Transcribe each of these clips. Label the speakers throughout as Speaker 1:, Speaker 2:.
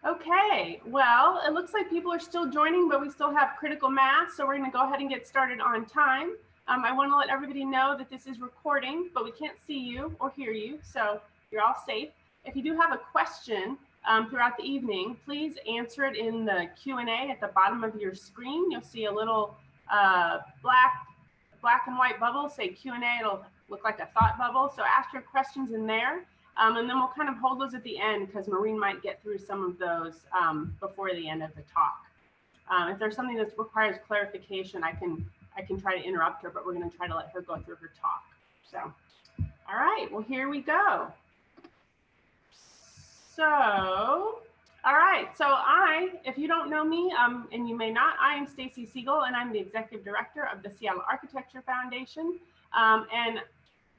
Speaker 1: Okay, well, it looks like people are still joining, but we still have critical mass, so we're going to go ahead and get started on time. I want to let everybody know that this is recording, but we can't see you or hear you, so you're all safe. If you do have a question throughout the evening, please answer it in the Q&A at the bottom of your screen. You'll see a little black and white bubble say Q&A. It'll look like a thought bubble, so ask your questions in there. And then we'll kind of hold those at the end because Maureen might get through some of those before the end of the talk. If there's something that requires clarification, I can try to interrupt her, but we're going to try to let her go through her talk. So, all right, well, here we go. So, all right, so if you don't know me, and you may not, I am Stacy Siegel, and I'm the Executive Director of the Seattle Architecture Foundation. And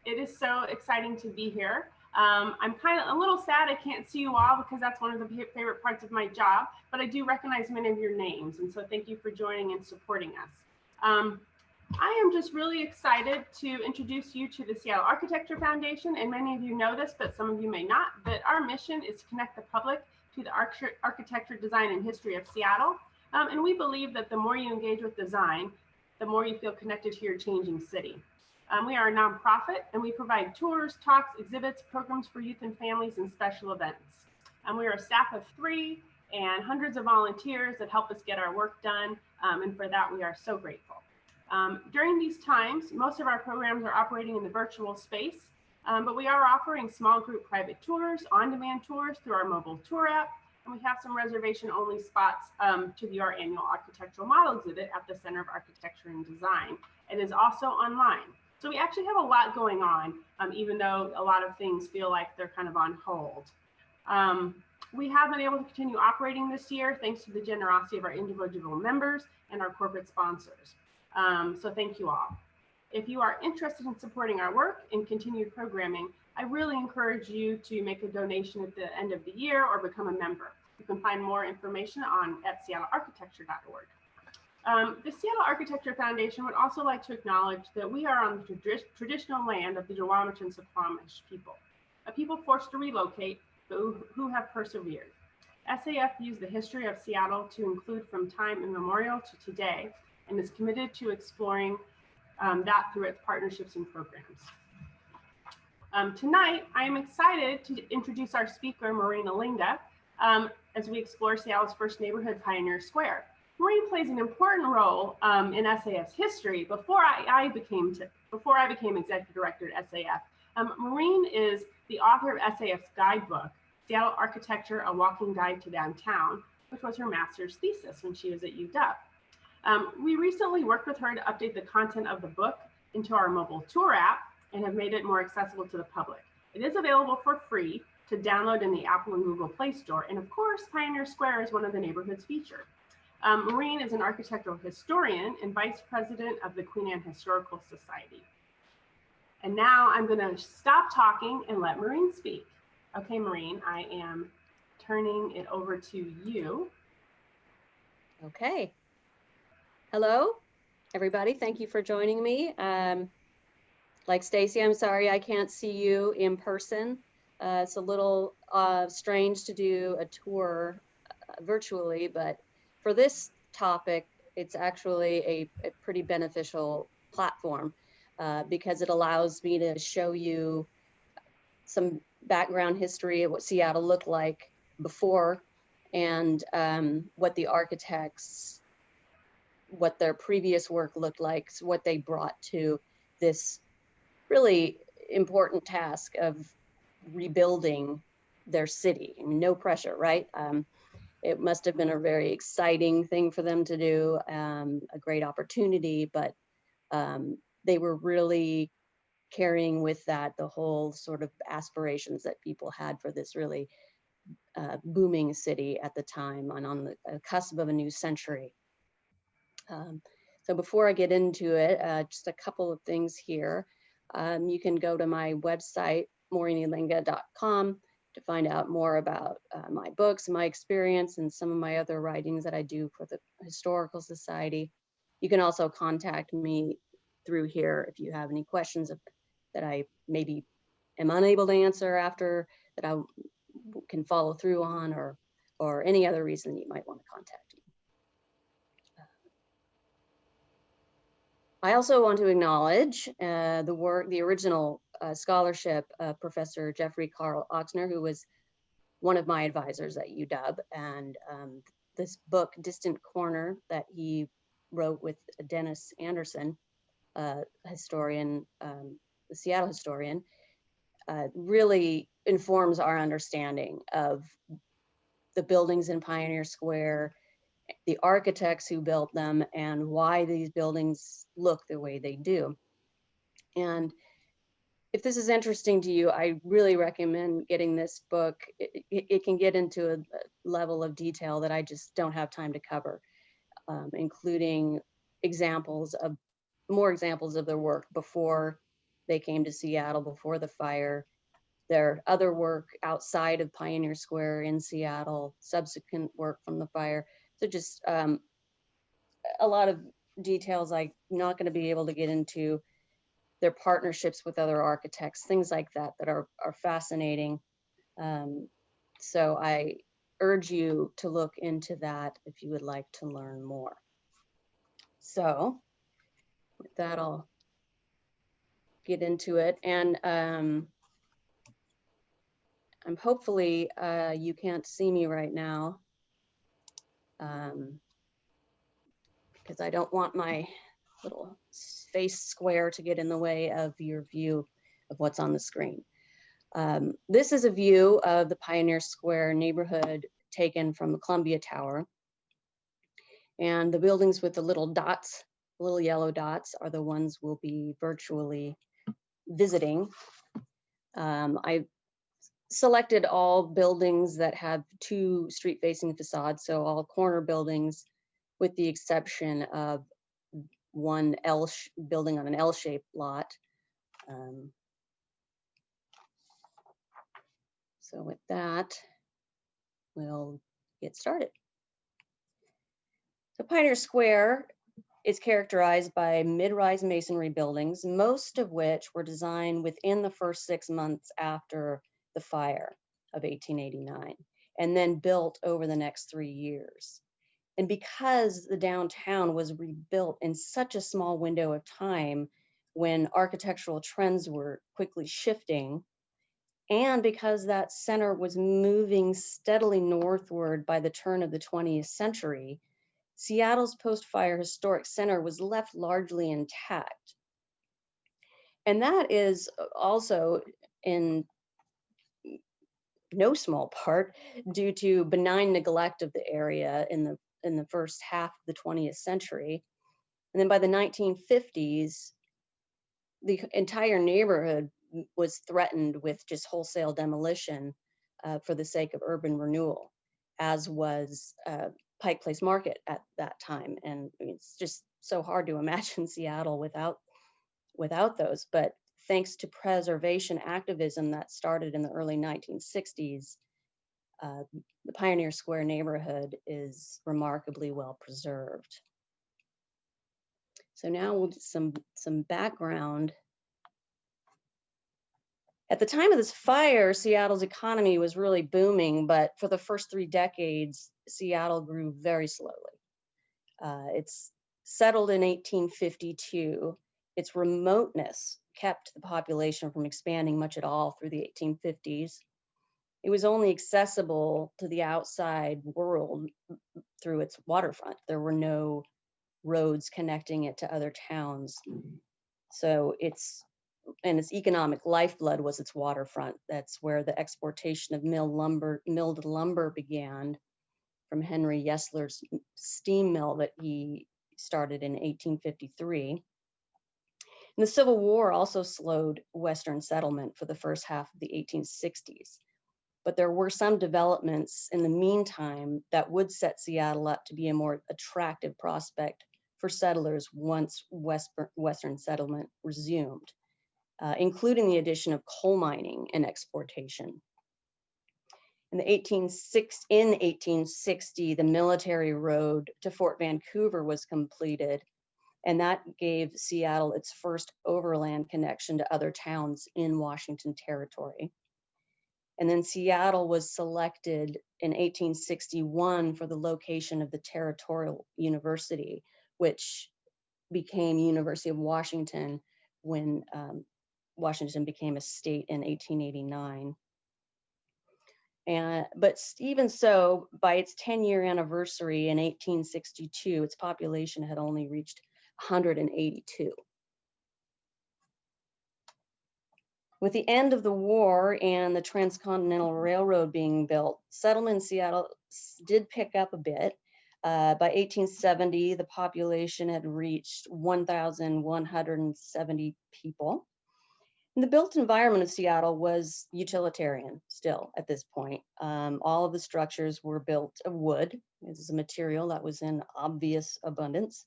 Speaker 1: it is so exciting to be here. I'm kind of a little sad I can't see you all because that's one of the favorite parts of my job, but I do recognize many of your names, and so thank you for joining and supporting us. I am just really excited to introduce you to the Seattle Architecture Foundation, and many of you know this, but some of you may not, that our mission is to connect the public to the architecture, design, and history of Seattle. And we believe that the more you engage with design, the more you feel connected to your changing city. We are a nonprofit, and we provide tours, talks, exhibits, programs for youth and families, and special events. We are a staff of 3 and hundreds of volunteers that help us get our work done, and for that we are so grateful. During these times, most of our programs are operating in the virtual space, but we are offering small group private tours, on-demand tours through our mobile tour app, and we have some reservation-only spots to view our annual architectural model exhibit at the Center of Architecture and Design. It is also online. So we actually have a lot going on, even though a lot of things feel like they're kind of on hold. We have been able to continue operating this year thanks to the generosity of our individual members and our corporate sponsors. So thank you all. If you are interested in supporting our work and continued programming, I really encourage you to make a donation at the end of the year or become a member. You can find more information at seattlearchitecture.org. The Seattle Architecture Foundation would also like to acknowledge that we are on the traditional land of the Duwamish and Suquamish people, a people forced to relocate, but who have persevered. SAF views the history of Seattle to include from time immemorial to today, and is committed to exploring that through its partnerships and programs. Tonight, I am excited to introduce our speaker, Maureen Elenga, as we explore Seattle's first neighborhood, Pioneer Square. Maureen plays an important role in SAF's history. Before I became executive director at SAF, Maureen is the author of SAF's guidebook, Seattle Architecture, A Walking Guide to Downtown, which was her master's thesis when she was at UW. We recently worked with her to update the content of the book into our mobile tour app and have made it more accessible to the public. It is available for free to download in the Apple and Google Play Store. And of course, Pioneer Square is one of the neighborhoods featured. Maureen is an architectural historian and vice president of the Queen Anne Historical Society. And now I'm going to stop talking and let Maureen speak. Okay, Maureen, I am turning it over to you.
Speaker 2: Okay. Hello, everybody. Thank you for joining me. Like Stacy, I'm sorry I can't see you in person. It's a little strange to do a tour virtually, but for this topic, it's actually a pretty beneficial platform because it allows me to show you some background history of what Seattle looked like before and what the architects, what their previous work looked like, so what they brought to this really important task of rebuilding their city. I mean, no pressure, right? It must have been a very exciting thing for them to do, a great opportunity, but they were really carrying with that the whole sort of aspirations that people had for this really booming city at the time and on the cusp of a new century. So before I get into it, just a couple of things here. You can go to my website, maureenelenga.com, to find out more about my books, my experience, and some of my other writings that I do for the Historical Society. You can also contact me through here if you have any questions that I maybe am unable to answer after, that I can follow through on, or or any other reason you might want to contact me. I also want to acknowledge the original scholarship of Professor Jeffrey Carl Oxner, who was one of my advisors at UW, and this book, Distant Corner, that he wrote with Dennis Anderson, historian, the Seattle historian, really informs our understanding of the buildings in Pioneer Square, the architects who built them, and why these buildings look the way they do. And if this is interesting to you, I really recommend getting this book. It can get into a level of detail that I just don't have time to cover, including more examples of their work before they came to Seattle, before the fire, their other work outside of Pioneer Square in Seattle, subsequent work from the fire. So just a lot of details I'm not going to be able to get into, their partnerships with other architects, things like that, that are fascinating. So I urge you to look into that if you would like to learn more. So with that, I'll get into it. And I'm hopefully, you can't see me right now, because I don't want my little face square to get in the way of your view of what's on the screen. This is a view of the Pioneer Square neighborhood taken from the Columbia Tower. And the buildings with the little dots, little yellow dots, are the ones we'll be virtually visiting. I selected all buildings that have two street-facing facades, so all corner buildings, with the exception of one building on an L-shaped lot. So with that, we'll get started. So Pioneer Square is characterized by mid-rise masonry buildings, most of which were designed within the first 6 months after the fire of 1889, and then built over the next 3 years. And because the downtown was rebuilt in such a small window of time when architectural trends were quickly shifting, and because that center was moving steadily northward by the turn of the 20th century, Seattle's post-fire historic center was left largely intact. And that is also in no small part due to benign neglect of the area in the first half of the 20th century. And then by the 1950s, the entire neighborhood was threatened with just wholesale demolition for the sake of urban renewal, as was Pike Place Market at that time. And it's just so hard to imagine Seattle without those. But thanks to preservation activism that started in the early 1960s, the Pioneer Square neighborhood is remarkably well preserved. So now we'll do some background. At the time of this fire, Seattle's economy was really booming, but for the first 3 decades, Seattle grew very slowly. It's settled in 1852. Its remoteness kept the population from expanding much at all through the 1850s. It was only accessible to the outside world through its waterfront. There were no roads connecting it to other towns. So its economic lifeblood was its waterfront. That's where the exportation of milled lumber began from Henry Yesler's steam mill that he started in 1853. And the Civil War also slowed Western settlement for the first half of the 1860s. But there were some developments in the meantime that would set Seattle up to be a more attractive prospect for settlers once Western settlement resumed, including the addition of coal mining and exportation. In 1860, the military road to Fort Vancouver was completed, and that gave Seattle its first overland connection to other towns in Washington Territory. And then Seattle was selected in 1861 for the location of the Territorial University, which became University of Washington when Washington became a state in 1889. But even so, by its 10-year anniversary in 1862, its population had only reached 182. With the end of the war and the Transcontinental Railroad being built, settlement in Seattle did pick up a bit. By 1870, the population had reached 1,170 people. And the built environment of Seattle was utilitarian still at this point. All of the structures were built of wood. This is a material that was in obvious abundance.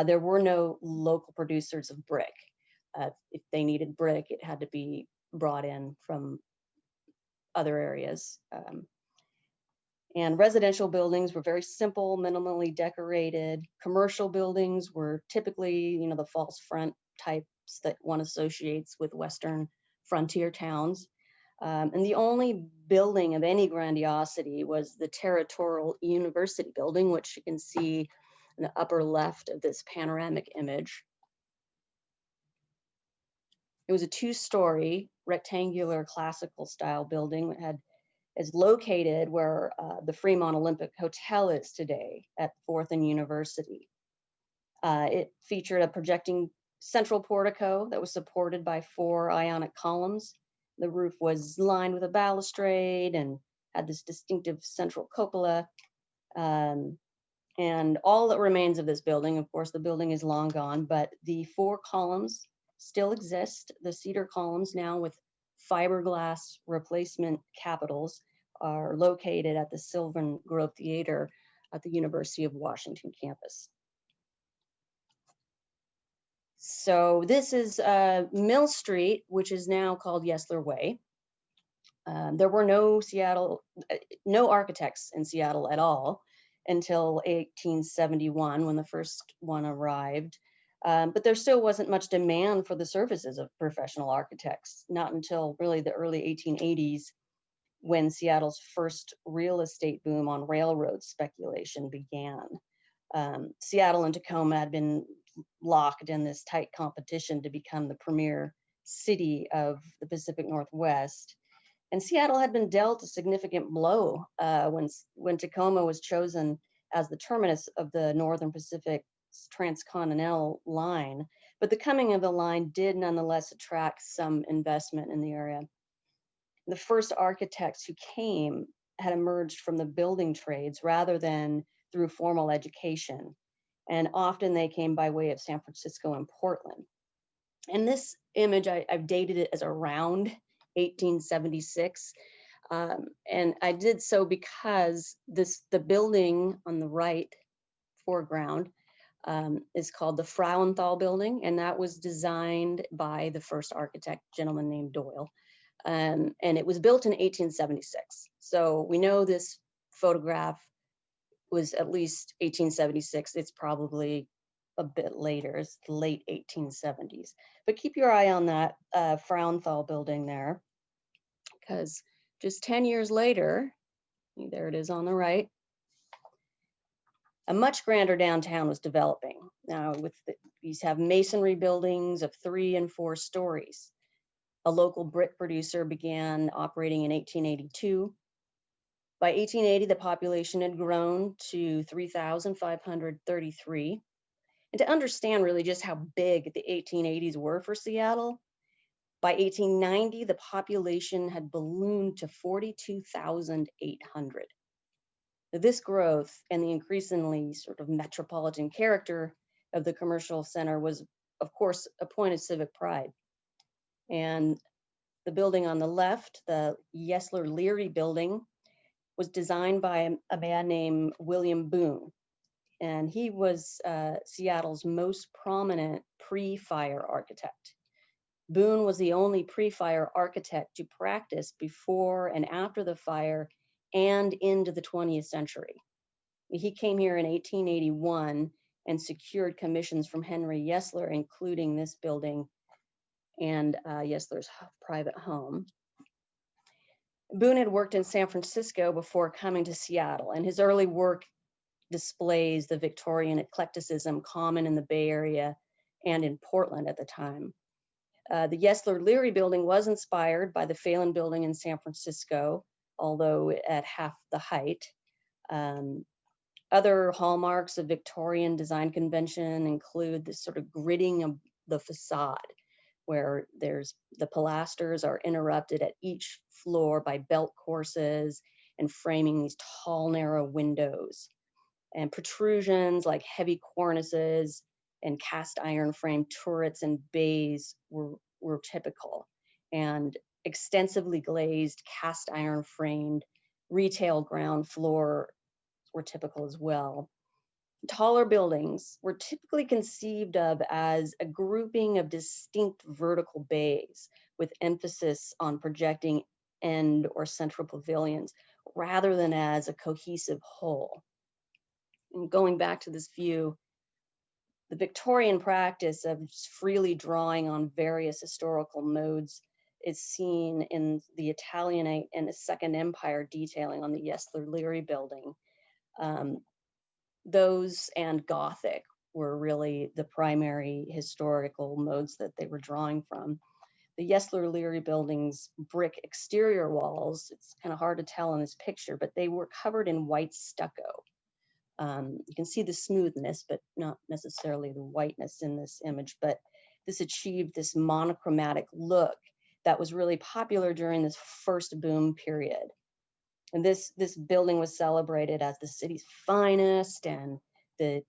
Speaker 2: There were no local producers of brick. If they needed brick, it had to be brought in from other areas. And residential buildings were very simple, minimally decorated. Commercial buildings were typically, the false front types that one associates with Western frontier towns. And the only building of any grandiosity was the Territorial University building, which you can see in the upper left of this panoramic image. It was a 2-story rectangular classical style building that is located where the Fremont Olympic Hotel is today at 4th and University. It featured a projecting central portico that was supported by 4 Ionic columns. The roof was lined with a balustrade and had this distinctive central cupola. And all that remains of this building, of course, the building is long gone, but the 4 columns still exist. The cedar columns, now with fiberglass replacement capitals, are located at the Sylvan Grove Theater at the University of Washington campus. So this is Mill Street, which is now called Yesler Way. There were no architects in Seattle at all until 1871 when the first one arrived. But there still wasn't much demand for the services of professional architects, not until really the early 1880s when Seattle's first real estate boom on railroad speculation began. Seattle and Tacoma had been locked in this tight competition to become the premier city of the Pacific Northwest. And Seattle had been dealt a significant blow when Tacoma was chosen as the terminus of the Northern Pacific transcontinental line. But the coming of the line did nonetheless attract some investment in the area. The first architects who came had emerged from the building trades rather than through formal education. And often they came by way of San Francisco and Portland. And this image, I've dated it as around 1876. And I did so because the building on the right foreground is called the Frauenthal building. And that was designed by the first architect, gentleman named Doyle. And it was built in 1876. So we know this photograph was at least 1876. It's probably a bit later, it's the late 1870s. But keep your eye on that Frauenthal building there, because just 10 years later, there it is on the right, a much grander downtown was developing. Now, these have masonry buildings of 3 and 4 stories. A local brick producer began operating in 1882. By 1880, the population had grown to 3,533. And to understand really just how big the 1880s were for Seattle, by 1890, the population had ballooned to 42,800. This growth and the increasingly sort of metropolitan character of the commercial center was, of course, a point of civic pride. And the building on the left, the Yesler Leary building, was designed by a man named William Boone. And he was Seattle's most prominent pre-fire architect. Boone was the only pre-fire architect to practice before and after the fire and into the 20th century. He came here in 1881 and secured commissions from Henry Yesler, including this building and Yesler's private home. Boone had worked in San Francisco before coming to Seattle, and his early work displays the Victorian eclecticism common in the Bay Area and in Portland at the time. The Yesler-Leary building was inspired by the Phelan building in San Francisco, although at half the height. Other hallmarks of Victorian design convention include this sort of gridding of the facade, where the pilasters are interrupted at each floor by belt courses and framing these tall, narrow windows. And protrusions like heavy cornices and cast iron frame turrets and bays were typical. And extensively glazed cast iron framed retail ground floor were typical as well. Taller buildings were typically conceived of as a grouping of distinct vertical bays with emphasis on projecting end or central pavilions rather than as a cohesive whole. And going back to this view, the Victorian practice of just freely drawing on various historical modes is seen in the Italianate and the Second Empire detailing on the Yesler-Leary building. Those and Gothic were really the primary historical modes that they were drawing from. The Yesler-Leary building's brick exterior walls, it's kind of hard to tell in this picture, but they were covered in white stucco. You can see the smoothness, but not necessarily the whiteness in this image, but this achieved this monochromatic look that was really popular during this first boom period. And this building was celebrated as the city's finest, and the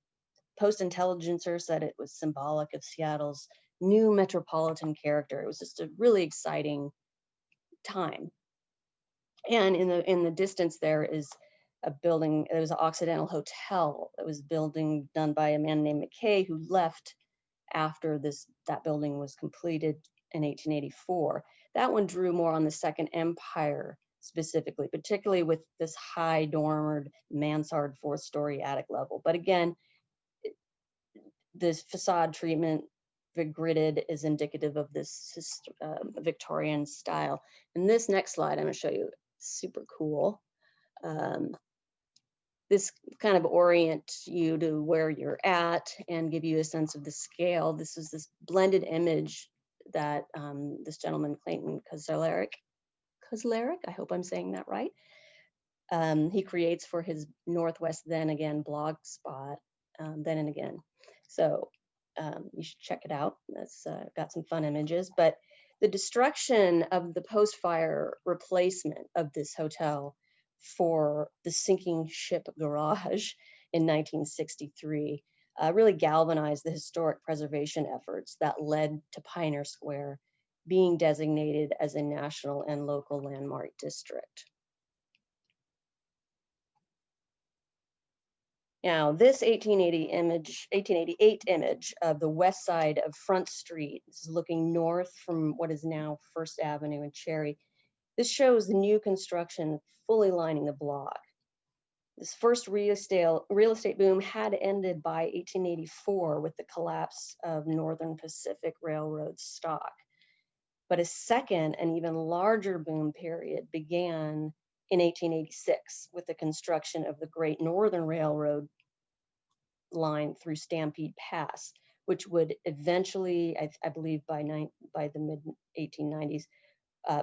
Speaker 2: Post-Intelligencer said it was symbolic of Seattle's new metropolitan character. It was just a really exciting time. And in the distance there is a building, it was an Occidental Hotel. It was a building done by a man named McKay, who left after that building was completed in 1884. That one drew more on the Second Empire specifically, particularly with this high dormered mansard 4th-story attic level. But again, this facade treatment, the gridded, is indicative of this Victorian style. And this next slide I'm going to show you, super cool. This kind of orients you to where you're at and give you a sense of the scale. This is this blended image that this gentleman, Clayton Kozlarek, I hope I'm saying that right, he creates for his Northwest Then Again blog spot, Then and Again. So you should check it out. That's got some fun images. But the destruction of the post-fire replacement of this hotel for the sinking ship garage in 1963 really galvanized the historic preservation efforts that led to Pioneer Square being designated as a national and local landmark district. Now, this 1888 image of the west side of Front Street, this is looking north from what is now First Avenue and Cherry. This shows the new construction fully lining the block. This first real estate boom had ended by 1884 with the collapse of Northern Pacific Railroad stock. But a second and even larger boom period began in 1886 with the construction of the Great Northern Railroad line through Stampede Pass, which would eventually, I believe by the mid-1890s,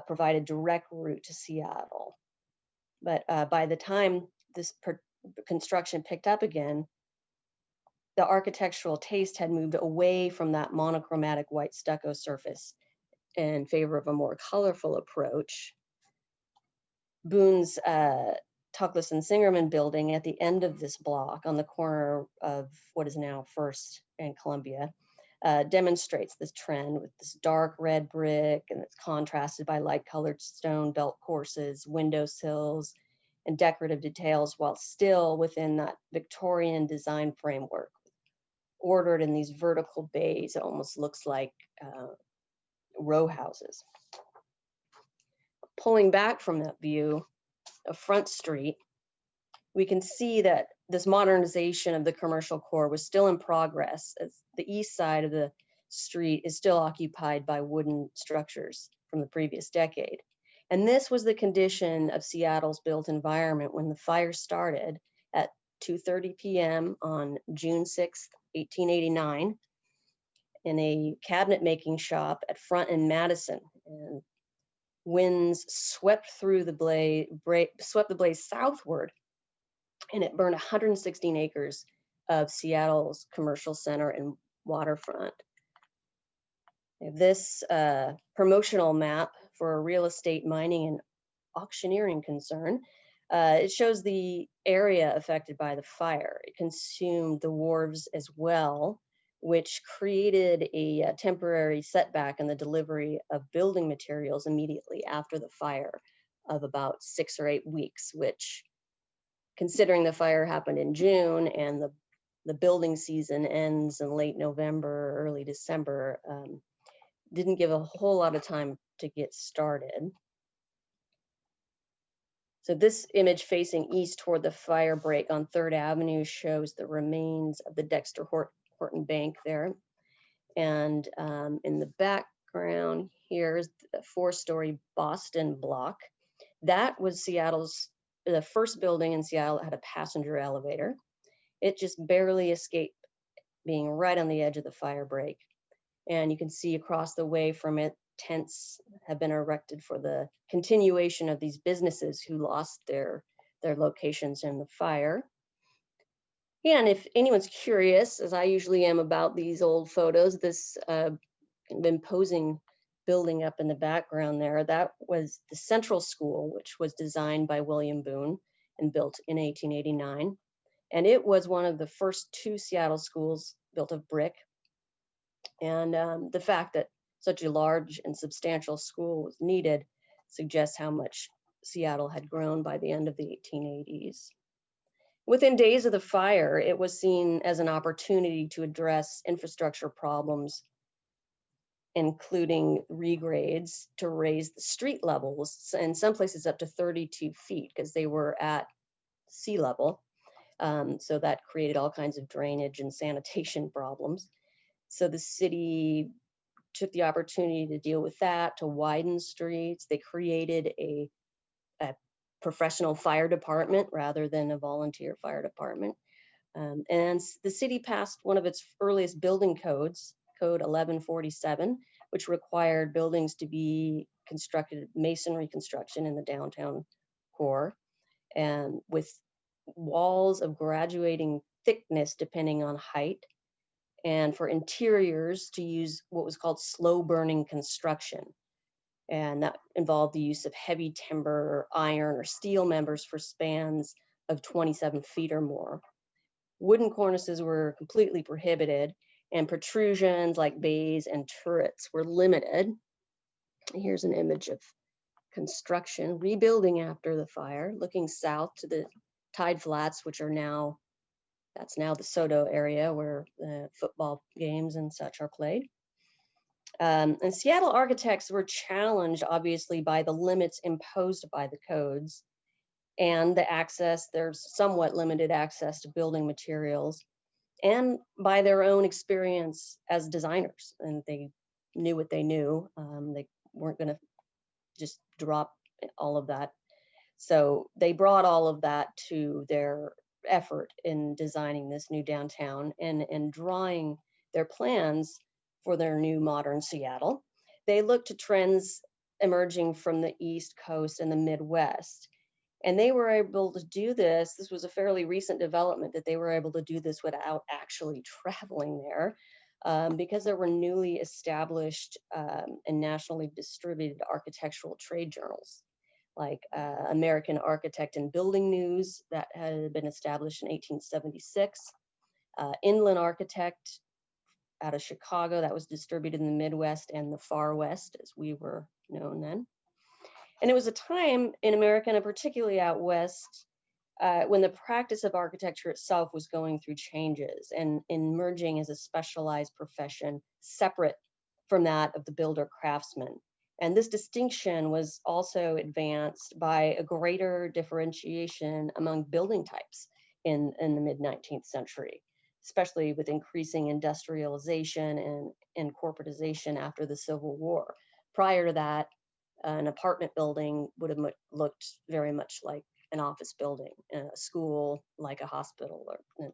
Speaker 2: provide a direct route to Seattle. But by the time this construction picked up again, the architectural taste had moved away from that monochromatic white stucco surface in favor of a more colorful approach. Boone's Tuckless and Singerman building at the end of this block on the corner of what is now First and Columbia demonstrates this trend with this dark red brick, and it's contrasted by light colored stone belt courses, windowsills, and decorative details, while still within that Victorian design framework, ordered in these vertical bays. It almost looks like row houses. Pulling back from that view of Front Street, we can see that this modernization of the commercial core was still in progress, as the east side of the street is still occupied by wooden structures from the previous decade. And this was the condition of Seattle's built environment when the fire started at 2:30 p.m. on June 6th, 1889, in a cabinet making shop at Front and Madison. And winds swept through the swept the blaze southward, and it burned 116 acres of Seattle's commercial center and waterfront. This promotional map for a real estate, mining, and auctioneering concern, it shows the area affected by the fire. It consumed the wharves as well, which created a temporary setback in the delivery of building materials immediately after the fire of about 6 or 8 weeks, which, considering the fire happened in June and the building season ends in late November, early December, didn't give a whole lot of time to get started. So this image facing east toward the fire break on 3rd Avenue shows the remains of the Dexter Horton Bank there. And in the background here is the 4-story Boston block. That was the first building in Seattle that had a passenger elevator. It just barely escaped being right on the edge of the fire break. And you can see across the way from it, tents have been erected for the continuation of these businesses who lost their locations in the fire. And if anyone's curious, as I usually am about these old photos, this imposing building up in the background there, that was the Central School, which was designed by William Boone and built in 1889. And it was one of the first 2 Seattle schools built of brick. And the fact that such a large and substantial school was needed suggests how much Seattle had grown by the end of the 1880s. Within days of the fire, it was seen as an opportunity to address infrastructure problems, including regrades to raise the street levels, in some places up to 32 feet, because they were at sea level. So that created all kinds of drainage and sanitation problems. So the city took the opportunity to deal with that, to widen streets. They created a professional fire department rather than a volunteer fire department. And the city passed one of its earliest building codes, Code 1147, which required buildings to be constructed, masonry construction in the downtown core, and with walls of graduating thickness depending on height, and for interiors to use what was called slow burning construction. And that involved the use of heavy timber, iron, or steel members for spans of 27 feet or more. Wooden cornices were completely prohibited, and protrusions like bays and turrets were limited. Here's an image of construction, rebuilding after the fire, looking south to the Tide Flats, which are now, that's now the Soto area where football games and such are played. And Seattle architects were challenged, obviously, by the limits imposed by the codes and the access, there's somewhat limited access to building materials, and by their own experience as designers. And they knew what they knew. They weren't going to just drop all of that. So they brought all of that to their effort in designing this new downtown and drawing their plans for their new modern Seattle. They looked to trends emerging from the East Coast and the Midwest. And they were able to do this. This was a fairly recent development that they were able to do this without actually traveling there, because there were newly established and nationally distributed architectural trade journals, like American Architect and Building News that had been established in 1876, Inland Architect out of Chicago that was distributed in the Midwest and the Far West, as we were known then. And it was a time in America, and particularly out west, when the practice of architecture itself was going through changes and emerging as a specialized profession separate from that of the builder craftsman. And this distinction was also advanced by a greater differentiation among building types in the mid-19th century, especially with increasing industrialization and corporatization after the Civil War. Prior to that, An apartment building would have looked very much like an office building, a school like a hospital, and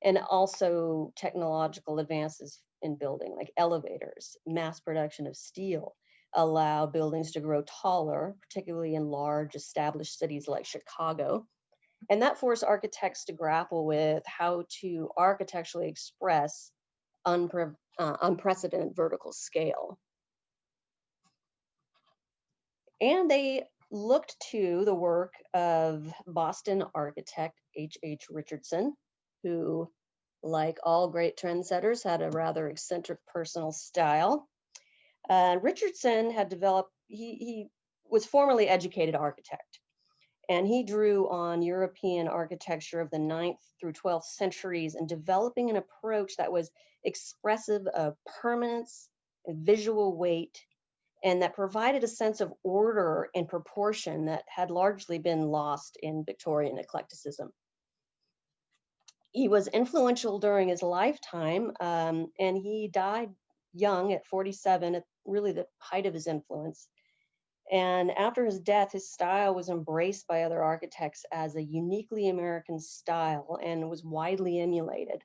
Speaker 2: and also technological advances in building, like elevators, mass production of steel, allow buildings to grow taller, particularly in large established cities like Chicago. And that forced architects to grapple with how to architecturally express unprecedented vertical scale. And they looked to the work of Boston architect H.H. Richardson, who, like all great trendsetters, had a rather eccentric personal style. Richardson had developed, he was formerly educated architect, and he drew on European architecture of the 9th through 12th centuries and developing an approach that was expressive of permanence and visual weight, and that provided a sense of order and proportion that had largely been lost in Victorian eclecticism. He was influential during his lifetime, and he died young at 47, at really the height of his influence. And after his death, his style was embraced by other architects as a uniquely American style and was widely emulated.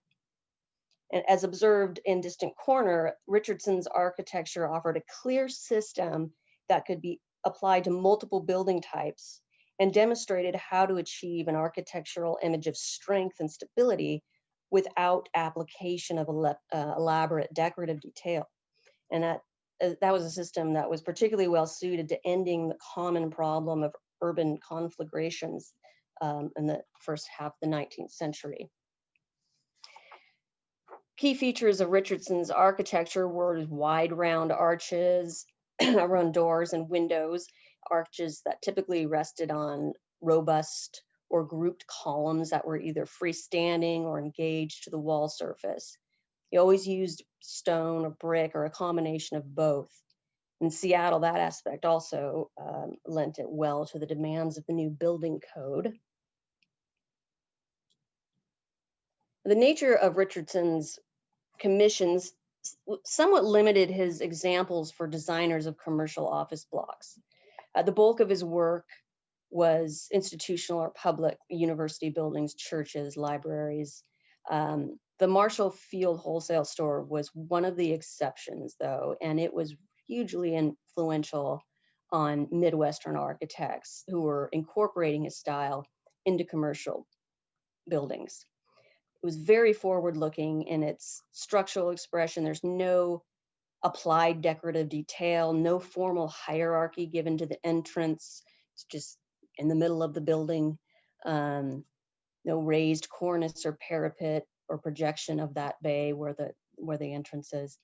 Speaker 2: And as observed in Distant Corner, Richardson's architecture offered a clear system that could be applied to multiple building types and demonstrated how to achieve an architectural image of strength and stability without application of elaborate decorative detail. And that was a system that was particularly well suited to ending the common problem of urban conflagrations in the first half of the 19th century. Key features of Richardson's architecture were wide round arches around doors and windows, arches that typically rested on robust or grouped columns that were either freestanding or engaged to the wall surface. He always used stone or brick or a combination of both. In Seattle, that aspect also lent it well to the demands of the new building code. The nature of Richardson's commissions somewhat limited his examples for designers of commercial office blocks. The bulk of his work was institutional or public university buildings, churches, libraries. The Marshall Field Wholesale Store was one of the exceptions, though, and it was hugely influential on Midwestern architects who were incorporating his style into commercial buildings. It was very forward-looking in its structural expression. There's no applied decorative detail, no formal hierarchy given to the entrance. It's just in the middle of the building. No raised cornice or parapet or projection of that bay where the entrance is.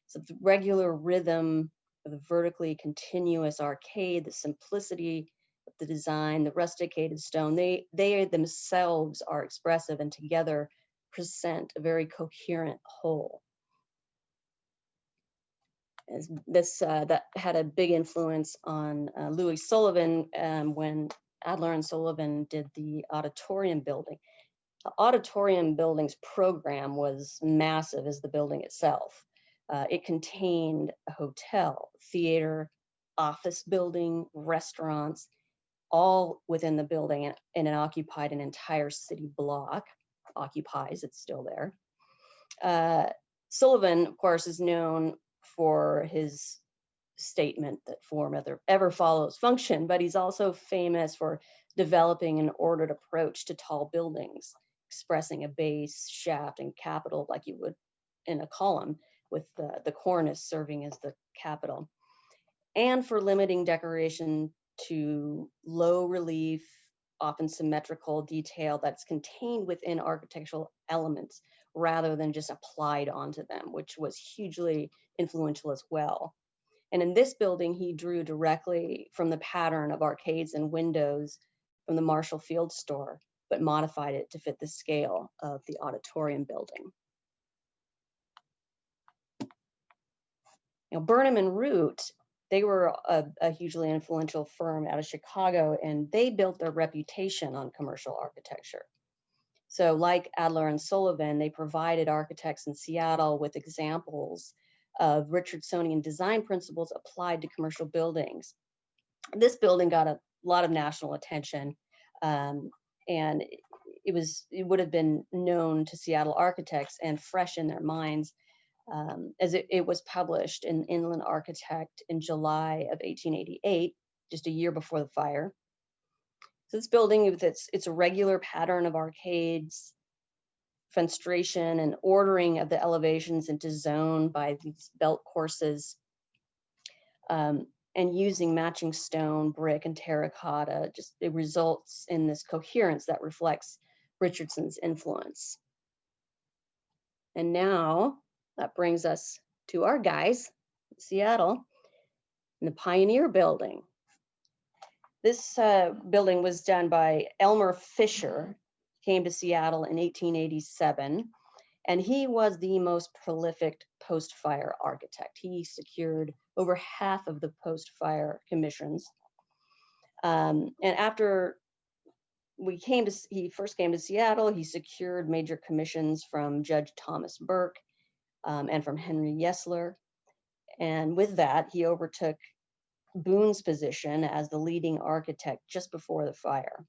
Speaker 2: So the regular rhythm of the vertically continuous arcade, the simplicity of the design, the rusticated stone, they themselves are expressive and together present a very coherent whole. As this that had a big influence on Louis Sullivan when Adler and Sullivan did the auditorium building. The auditorium building's program was massive as the building itself. It contained a hotel, theater, office building, restaurants, all within the building, and it occupied an entire city block. Occupies, it's still there. Sullivan, of course, is known for his statement that form ever follows function, but he's also famous for developing an ordered approach to tall buildings, expressing a base, shaft, and capital like you would in a column, with the cornice serving as the capital, and for limiting decoration to low relief, often symmetrical detail that's contained within architectural elements rather than just applied onto them, which was hugely influential as well. And in this building, he drew directly from the pattern of arcades and windows from the Marshall Field Store, but modified it to fit the scale of the auditorium building. Now, Burnham and Root, they were a hugely influential firm out of Chicago, and they built their reputation on commercial architecture. So like Adler and Sullivan, they provided architects in Seattle with examples of Richardsonian design principles applied to commercial buildings. This building got a lot of national attention, and it would have been known to Seattle architects and fresh in their minds, as it was published in Inland Architect in July of 1888, just a year before the fire. So this building, with its irregular pattern of arcades, fenestration, and ordering of the elevations into zone by these belt courses, and using matching stone, brick, and terracotta, it results in this coherence that reflects Richardson's influence. And now that brings us to our guys, Seattle, in the Pioneer Building. This building was done by Elmer Fisher, came to Seattle in 1887, and he was the most prolific post-fire architect. He secured over half of the post-fire commissions. And after he first came to Seattle, he secured major commissions from Judge Thomas Burke and from Henry Yesler. And with that, he overtook Boone's position as the leading architect just before the fire.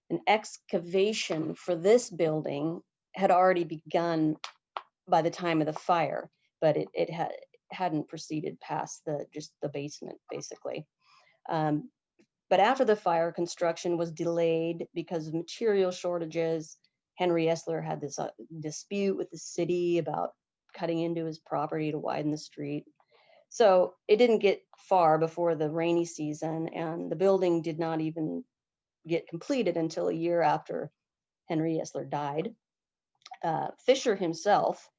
Speaker 2: An excavation for this building had already begun by the time of the fire, but it hadn't proceeded past just the basement, basically. But after the fire, construction was delayed because of material shortages. Henry Yesler had this dispute with the city about cutting into his property to widen the street. So it didn't get far before the rainy season, and the building did not even get completed until a year after Henry Yesler died. Fisher himself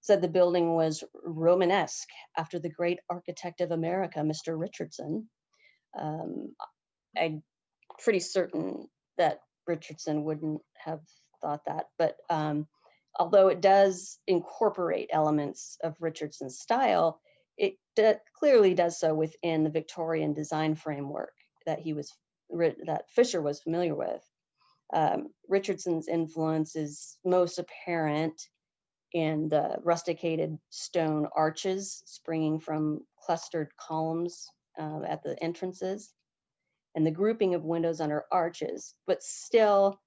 Speaker 2: said the building was Romanesque after the great architect of America, Mr. Richardson. I'm pretty certain that Richardson wouldn't have thought that, but although it does incorporate elements of Richardson's style, it clearly does so within the Victorian design framework that Fisher was familiar with. Richardson's influence is most apparent in the rusticated stone arches springing from clustered columns at the entrances, and the grouping of windows under arches, but still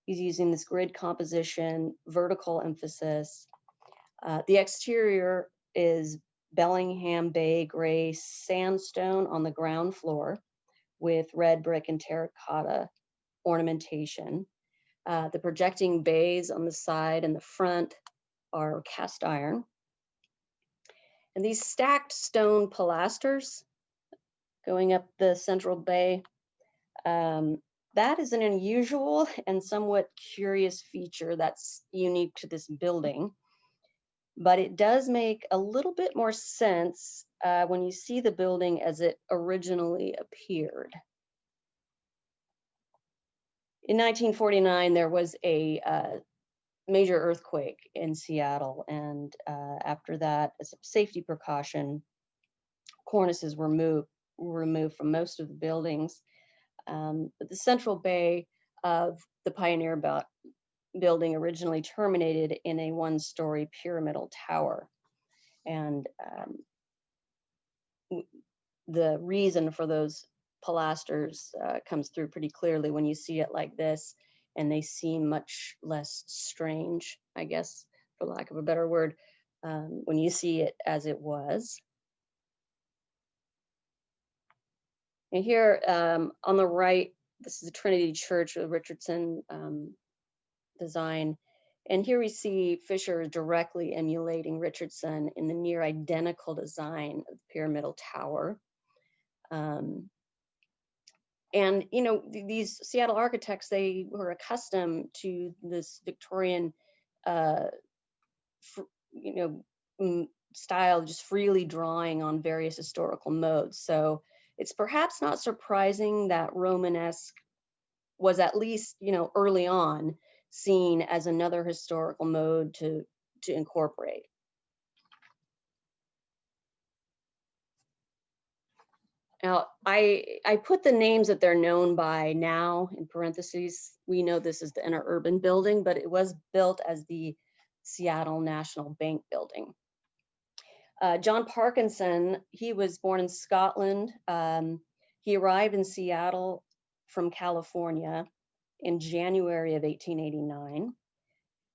Speaker 2: he's using this grid composition, vertical emphasis. The exterior is Bellingham Bay gray sandstone on the ground floor with red brick and terracotta ornamentation. The projecting bays on the side and the front are cast iron. And these stacked stone pilasters going up the central bay, that is an unusual and somewhat curious feature that's unique to this building. But it does make a little bit more sense when you see the building as it originally appeared. In 1949, there was a major earthquake in Seattle, and after that, as a safety precaution, cornices were removed from most of the buildings. But the central bay of the Pioneer building originally terminated in a one-story pyramidal tower. And the reason for those pilasters comes through pretty clearly when you see it like this, and they seem much less strange, I guess, for lack of a better word, when you see it as it was. And here on the right, this is the Trinity Church with Richardson design. And here we see Fisher directly emulating Richardson in the near identical design of the pyramidal tower. And, you know, these Seattle architects, they were accustomed to this Victorian, style, just freely drawing on various historical modes. So it's perhaps not surprising that Romanesque was at least, early on seen as another historical mode to incorporate. Now, I put the names that they're known by now in parentheses. We know this is the Interurban Building, but it was built as the Seattle National Bank Building. John Parkinson, he was born in Scotland. He arrived in Seattle from California in January of 1889.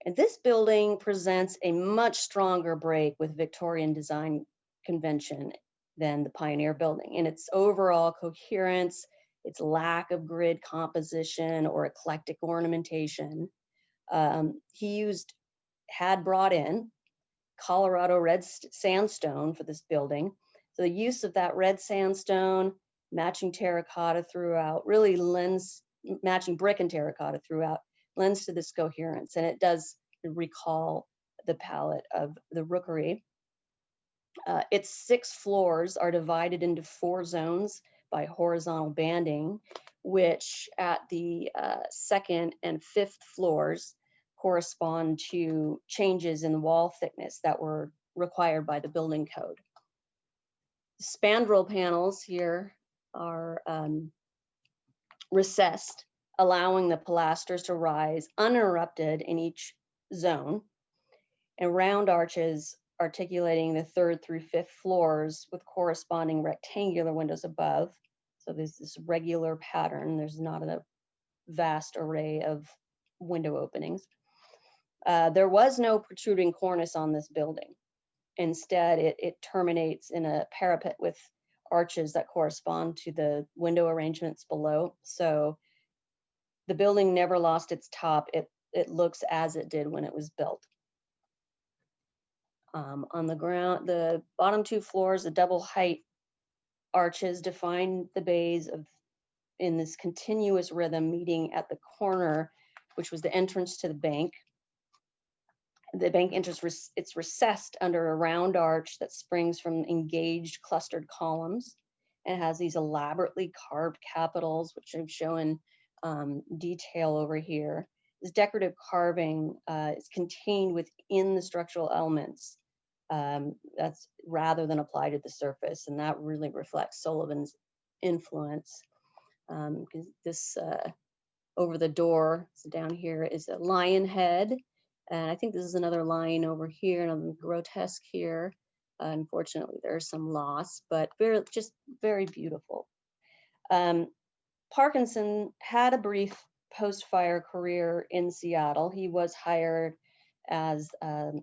Speaker 2: And this building presents a much stronger break with Victorian design convention than the Pioneer building in its overall coherence, its lack of grid composition or eclectic ornamentation. He had brought in Colorado red sandstone for this building. So the use of that red sandstone, matching terracotta throughout, really matching brick and terracotta throughout, lends to this coherence. And it does recall the palette of the Rookery. Its 6 floors are divided into 4 zones by horizontal banding, which at the 2nd and 5th floors correspond to changes in wall thickness that were required by the building code. Spandrel panels here are recessed, allowing the pilasters to rise uninterrupted in each zone, and round arches articulating the 3rd through 5th floors with corresponding rectangular windows above. So there's this regular pattern. There's not a vast array of window openings. There was no protruding cornice on this building. Instead, it terminates in a parapet with arches that correspond to the window arrangements below. So the building never lost its top. It looks as it did when it was built. On the ground, the bottom 2 floors, the double height arches define the bays in this continuous rhythm, meeting at the corner, which was the entrance to the bank. The bank enters, it's recessed under a round arch that springs from engaged clustered columns and has these elaborately carved capitals, which I've shown detail over here. This decorative carving is contained within the structural elements. That's rather than applied to the surface, and that really reflects Sullivan's influence. Because this over the door, so down here is a lion head, and I think this is another lion over here, another grotesque here. Unfortunately, there's some loss, but just very beautiful. Parkinson had a brief post-fire career in Seattle. He was hired as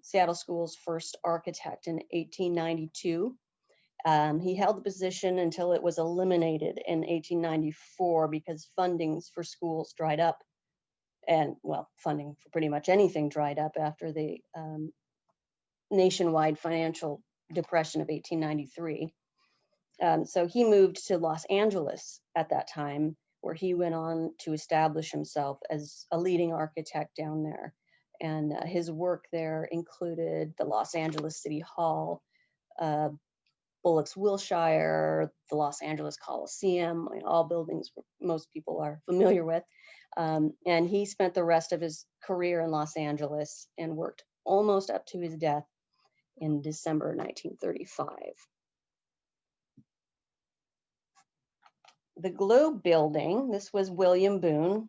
Speaker 2: Seattle School's first architect in 1892. He held the position until it was eliminated in 1894 because fundings for schools dried up, and well, funding for pretty much anything dried up after the nationwide financial depression of 1893. So he moved to Los Angeles at that time, where he went on to establish himself as a leading architect down there. And his work there included the Los Angeles City Hall, Bullock's Wilshire, the Los Angeles Coliseum, all buildings most people are familiar with. And he spent the rest of his career in Los Angeles and worked almost up to his death in December 1935. The Globe building, this was William Boone,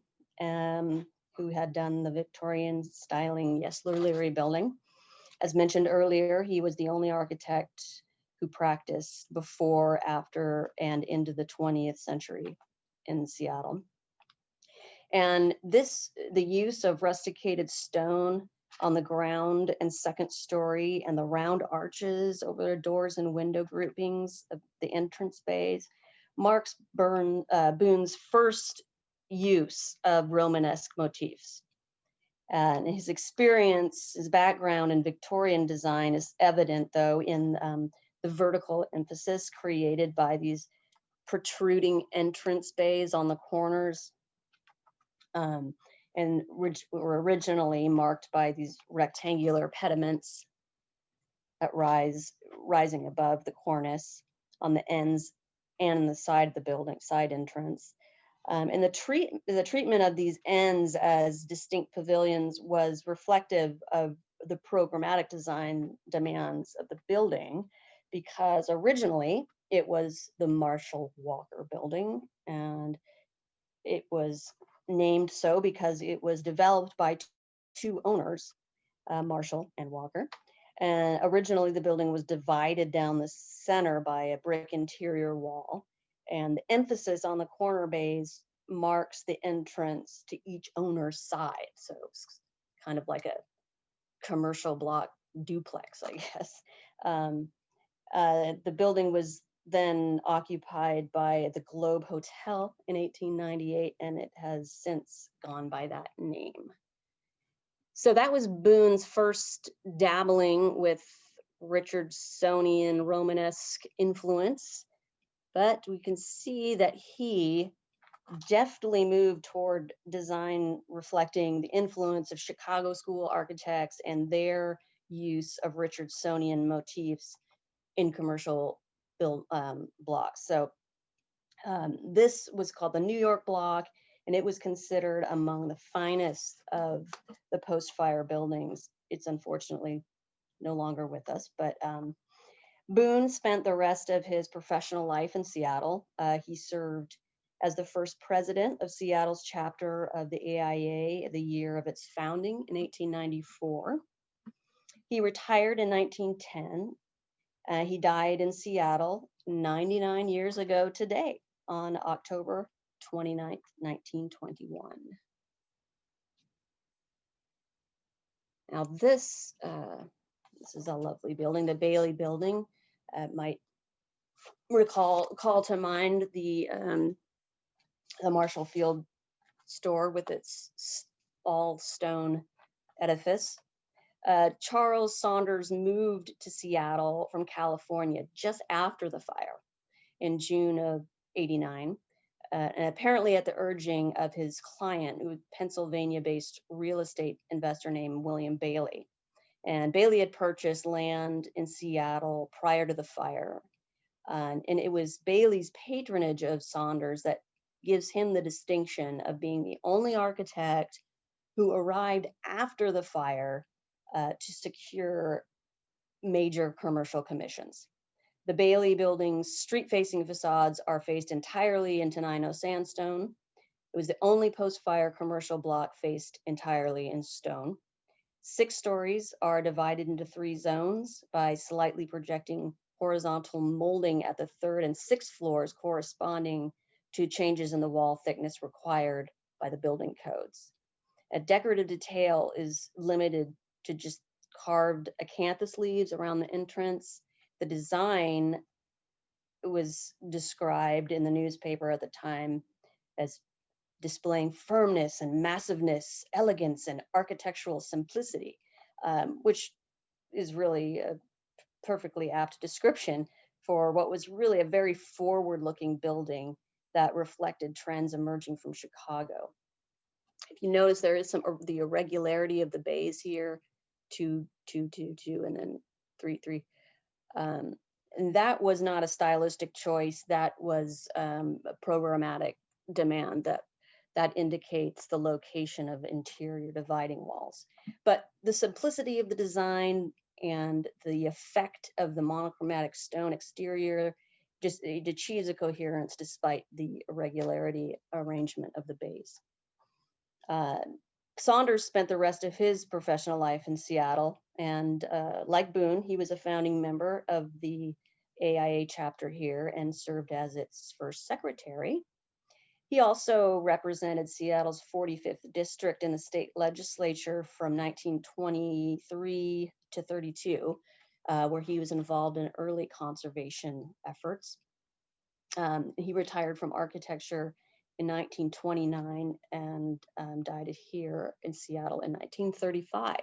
Speaker 2: who had done the Victorian styling Yesler Leary building. As mentioned earlier, he was the only architect who practiced before, after, and into the 20th century in Seattle. And the use of rusticated stone on the ground and 2nd story, and the round arches over the doors and window groupings of the entrance bays marks Boone's first use of Romanesque motifs. And his experience, his background in Victorian design is evident, though, in the vertical emphasis created by these protruding entrance bays on the corners, and were originally marked by these rectangular pediments that rising above the cornice on the ends and in the side of the building, side entrance. And the treatment of these ends as distinct pavilions was reflective of the programmatic design demands of the building, because originally it was the Marshall Walker building, and it was named so because it was developed by 2 owners, Marshall and Walker. And originally the building was divided down the center by a brick interior wall. And the emphasis on the corner bays marks the entrance to each owner's side. So it's kind of like a commercial block duplex, I guess. The building was then occupied by the Globe Hotel in 1898, and it has since gone by that name. So that was Boone's first dabbling with Richardsonian Romanesque influence, but we can see that he deftly moved toward design reflecting the influence of Chicago school architects and their use of Richardsonian motifs in commercial blocks. So this was called the New York block, and it was considered among the finest of the post-fire buildings. It's unfortunately no longer with us, but Boone spent the rest of his professional life in Seattle. He served as the first president of Seattle's chapter of the AIA the year of its founding in 1894. He retired in 1910. He died in Seattle 99 years ago today on October 29th, 1921. Now this is a lovely building, the Bailey Building. Might call to mind the Marshall Field store with its all stone edifice. Charles Saunders moved to Seattle from California just after the fire in June of '89, and apparently at the urging of his client, who was a Pennsylvania-based real estate investor named William Bailey. And Bailey had purchased land in Seattle prior to the fire. And it was Bailey's patronage of Saunders that gives him the distinction of being the only architect who arrived after the fire to secure major commercial commissions. The Bailey building's street-facing facades are faced entirely in Tenino sandstone. It was the only post-fire commercial block faced entirely in stone. 6 stories are divided into 3 zones by slightly projecting horizontal molding at the 3rd and 6th floors, corresponding to changes in the wall thickness required by the building codes. A decorative detail is limited to just carved acanthus leaves around the entrance. The design was described in the newspaper at the time as displaying firmness and massiveness, elegance and architectural simplicity, which is really a perfectly apt description for what was really a very forward-looking building that reflected trends emerging from Chicago. If you notice, there is the irregularity of the bays here, 2, 2, 2, 2, and then 3, 3. And that was not a stylistic choice. That was a programmatic demand that indicates the location of interior dividing walls. But the simplicity of the design and the effect of the monochromatic stone exterior just achieves a coherence despite the irregularity arrangement of the bays. Saunders spent the rest of his professional life in Seattle, and like Boone, he was a founding member of the AIA chapter here and served as its first secretary. He also represented Seattle's 45th district in the state legislature from 1923 to 32, where he was involved in early conservation efforts. He retired from architecture in 1929 and died here in Seattle in 1935.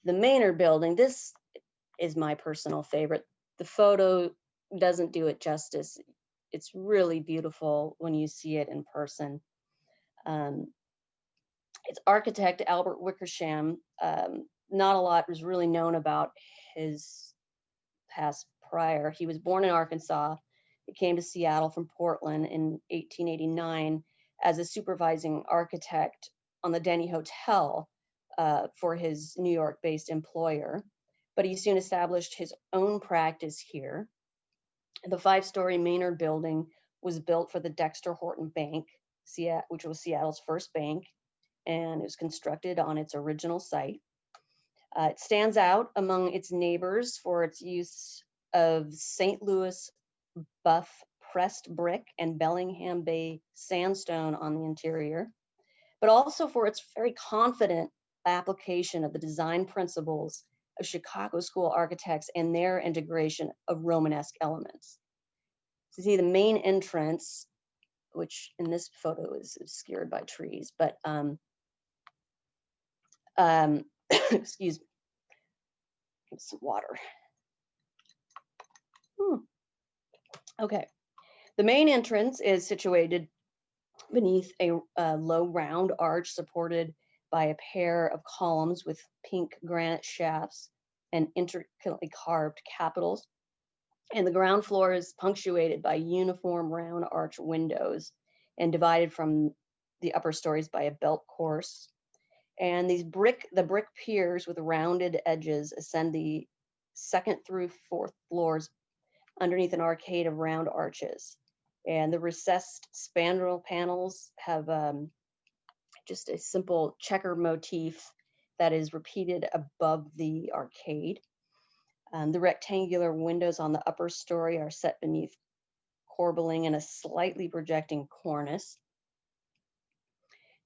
Speaker 2: The Maynard Building, this is my personal favorite. The photo doesn't do it justice. It's really beautiful when you see it in person. Its architect, Albert Wickersham, not a lot was really known about his past prior. He was born in Arkansas. He came to Seattle from Portland in 1889 as a supervising architect on the Denny Hotel for his New York-based employer. But he soon established his own practice here. The 5-story Maynard Building was built for the Dexter Horton Bank, which was Seattle's first bank, and it was constructed on its original site. It stands out among its neighbors for its use of St. Louis buff pressed brick and Bellingham Bay sandstone on the interior, but also for its very confident application of the design principles of Chicago school architects and their integration of Romanesque elements. So see the main entrance, which in this photo is obscured by trees, but excuse me, get some water. Okay, the main entrance is situated beneath a low round arch supported by a pair of columns with pink granite shafts and intricately carved capitals. And the ground floor is punctuated by uniform round arch windows and divided from the upper stories by a belt course. And the brick piers with rounded edges ascend the second through fourth floors underneath an arcade of round arches. And the recessed spandrel panels have just a simple checker motif that is repeated above the arcade. The rectangular windows on the upper story are set beneath corbelling and a slightly projecting cornice.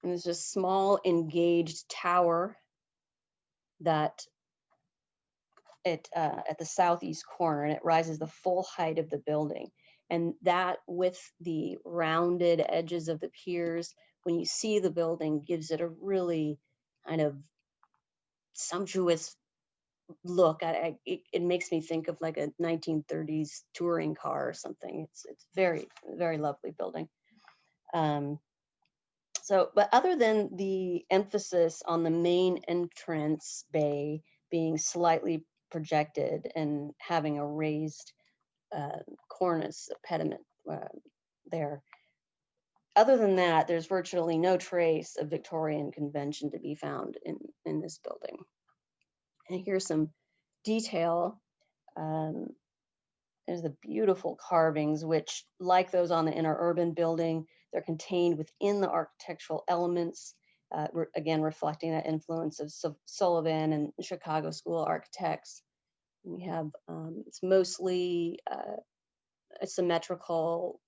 Speaker 2: And there's a small engaged tower that at the southeast corner, and it rises the full height of the building. And that, with the rounded edges of the piers, when you see the building, gives it a really kind of sumptuous look. It makes me think of like a 1930s touring car or something. It's very, very lovely building. But other than the emphasis on the main entrance bay being slightly projected and having a raised cornice, a pediment there, other than that, there's virtually no trace of Victorian convention to be found in this building. And here's some detail. There's the beautiful carvings, which, like those on the inner urban building, they're contained within the architectural elements, again, reflecting that influence of Sullivan and Chicago school architects. We have, it's mostly a symmetrical,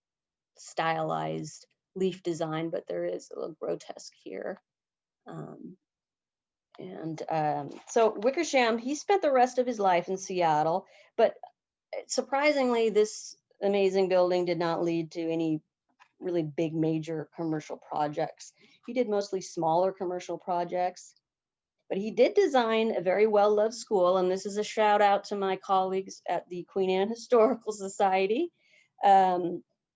Speaker 2: stylized leaf design, but there is a little grotesque here. So Wickersham, he spent the rest of his life in Seattle, but surprisingly, this amazing building did not lead to any really big major commercial projects. He did mostly smaller commercial projects, but he did design a very well-loved school, and this is a shout out to my colleagues at the Queen Anne Historical Society.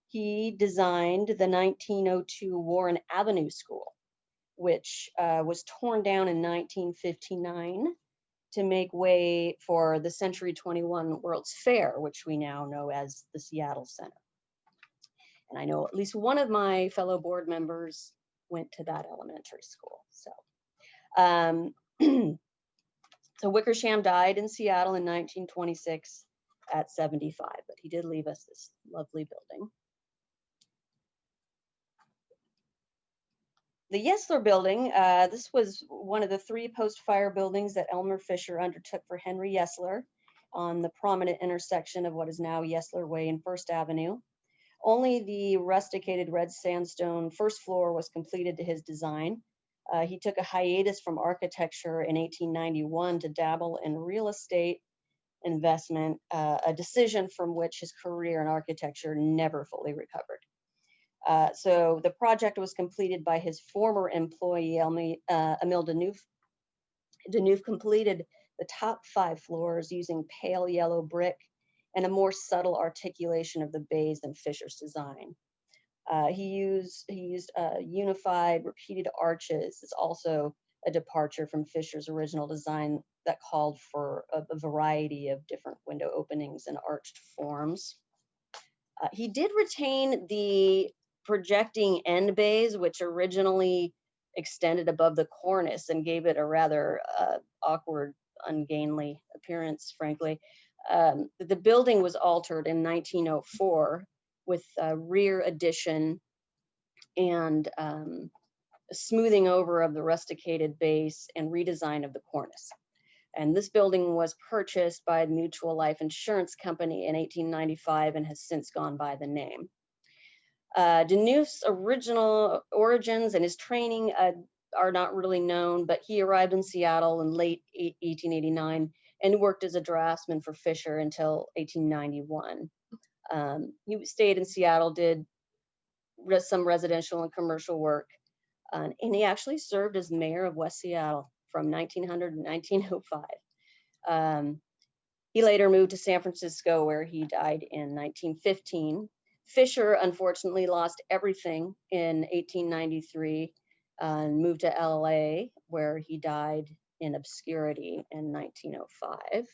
Speaker 2: He designed the 1902 Warren Avenue School, which was torn down in 1959 to make way for the Century 21 World's Fair, which we now know as the Seattle Center. And I know at least one of my fellow board members went to that elementary school. So Wickersham died in Seattle in 1926 at 75, but he did leave us this lovely building. The Yesler building, this was one of the 3 post-fire buildings that Elmer Fisher undertook for Henry Yesler on the prominent intersection of what is now Yesler Way and First Avenue. Only the rusticated red sandstone first floor was completed to his design. He took a hiatus from architecture in 1891 to dabble in real estate investment, a decision from which his career in architecture never fully recovered. So the project was completed by his former employee, Emile Deneuve. Deneuve completed the top 5 floors using pale yellow brick and a more subtle articulation of the bays than Fisher's design. He used unified repeated arches. It's also a departure from Fisher's original design that called for a variety of different window openings and arched forms. He did retain the projecting end bays, which originally extended above the cornice and gave it a rather awkward, ungainly appearance, frankly. The building was altered in 1904 with a rear addition and smoothing over of the rusticated base and redesign of the cornice. And this building was purchased by Mutual Life Insurance Company in 1895 and has since gone by the name. Deneuve's original origins and his training are not really known, but he arrived in Seattle in late 1889 and worked as a draftsman for Fisher until 1891. He stayed in Seattle, did some residential and commercial work, and he actually served as mayor of West Seattle from 1900 to 1905. He later moved to San Francisco, where he died in 1915. Fisher unfortunately lost everything in 1893 and moved to LA, where he died in obscurity in 1905.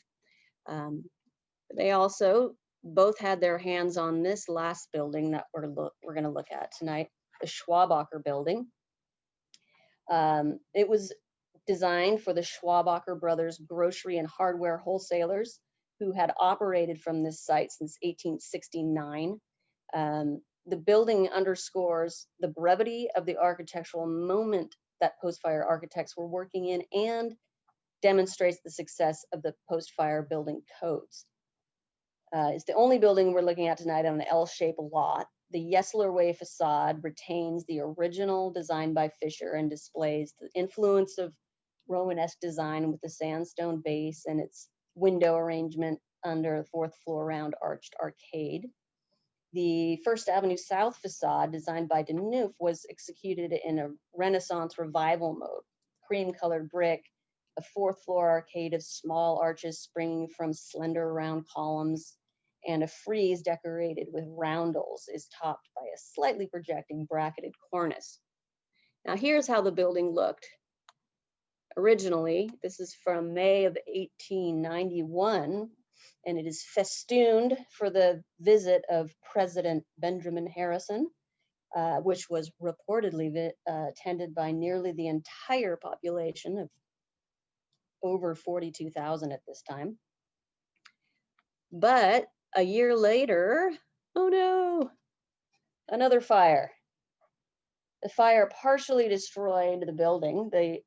Speaker 2: They also both had their hands on this last building that we're going to look at tonight, the Schwabacher building. It was designed for the Schwabacher brothers grocery and hardware wholesalers who had operated from this site since 1869. The building underscores the brevity of the architectural moment that post-fire architects were working in and demonstrates the success of the post-fire building codes. It's the only building we're looking at tonight on an L-shaped lot. The Yesler Way facade retains the original design by Fisher and displays the influence of Romanesque design with the sandstone base and its window arrangement under the fourth floor round arched arcade. The First Avenue South facade, designed by Deneuve, was executed in a Renaissance revival mode. Cream-colored brick, a fourth floor arcade of small arches springing from slender round columns, and a frieze decorated with roundels is topped by a slightly projecting bracketed cornice. Now here's how the building looked originally. This is from May of 1891, and it is festooned for the visit of President Benjamin Harrison, which was reportedly attended by nearly the entire population of over 42,000 at this time. But a year later, oh no, another fire. The fire partially destroyed the building. The